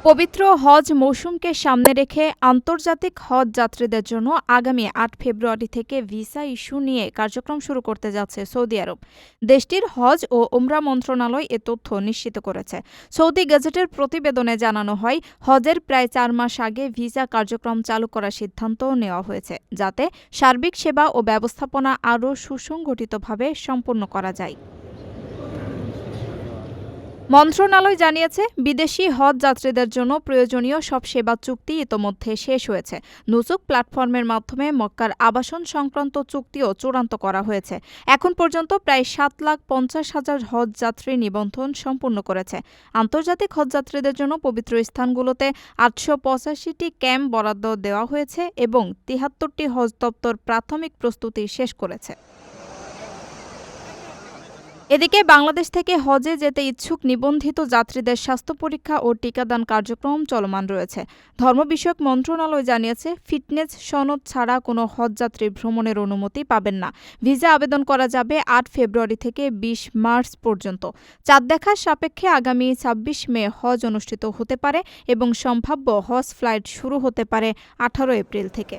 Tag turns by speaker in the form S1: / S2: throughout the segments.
S1: পবিত্র হজ মৌসুমকে সামনে রেখে আন্তর্জাতিক হজ যাত্রীদের জন্য আগামী ৮ ফেব্রুয়ারি থেকে ভিসা ইস্যু নিয়ে কার্যক্রম শুরু করতে যাচ্ছে সৌদি আরব। দেশটির হজ ও উমরা মন্ত্রণালয় এ তথ্য নিশ্চিত করেছে। সৌদি গেজেটের প্রতিবেদনে জানানো হয়, হজের প্রায় ৪ মাস আগে ভিসা কার্যক্রম চালু করার সিদ্ধান্ত নেওয়া হয়েছে, যাতে সার্বিক সেবা ও ব্যবস্থাপনা আরও সুসংগঠিতভাবে সম্পন্ন করা যায়। মন্ত্রণালয় জানিয়েছে, বিদেশি হজ যাত্রীদের জন্য প্রয়োজনীয় সব সেবা চুক্তি ইতোমধ্যে শেষ হয়েছে। নুসুক প্ল্যাটফর্মের মাধ্যমে মক্কার আবাসন সংক্রান্ত চুক্তিও চূড়ান্ত করা হয়েছে। এখন পর্যন্ত প্রায় ৭,৫০,০০০ হজ যাত্রী নিবন্ধন সম্পূর্ণ করেছে। আন্তর্জাতিক হজযাত্রীদের জন্য পবিত্র স্থানগুলোতে ৮৮৫টি ক্যাম্প বরাদ্দ দেওয়া হয়েছে এবং ৭৩টি হজ দপ্তর প্রাথমিক প্রস্তুতি শেষ করেছে। এদিকে বাংলাদেশ থেকে হজে যেতে ইচ্ছুক নিবন্ধিত যাত্রীদের স্বাস্থ্য পরীক্ষা ও টিকাদান কার্যক্রম চলমান রয়েছে। ধর্ম বিষয়ক মন্ত্রণালয় জানিয়েছে, ফিটনেস সনদ ছাড়া কোনো হজযাত্রী ভ্রমণের অনুমতি পাবেন না। ভিসা আবেদন করা যাবে ৮ ফেব্রুয়ারি থেকে ২০ মার্চ পর্যন্ত। চাঁদ দেখার সাপেক্ষে আগামী ২৬ মে হজ অনুষ্ঠিত হতে পারে এবং সম্ভাব্য হজ ফ্লাইট শুরু হতে পারে ১৮ এপ্রিল থেকে।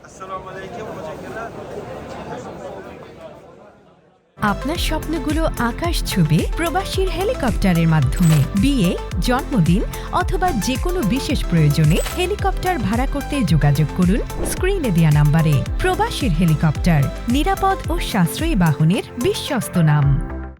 S2: আপনার স্বপ্নগুলো আকাশ ছুবে প্রবাসীর হেলিকপ্টারের মাধ্যমে। বিয়ে, জন্মদিন অথবা যে কোনো বিশেষ প্রয়োজনে হেলিকপ্টার ভাড়া করতে যোগাযোগ করুন স্ক্রিনে দেয়া নাম্বারে। প্রবাসীর হেলিকপ্টার, নিরাপদ ও সাশ্রয়ী বাহনের বিশ্বস্ত নাম।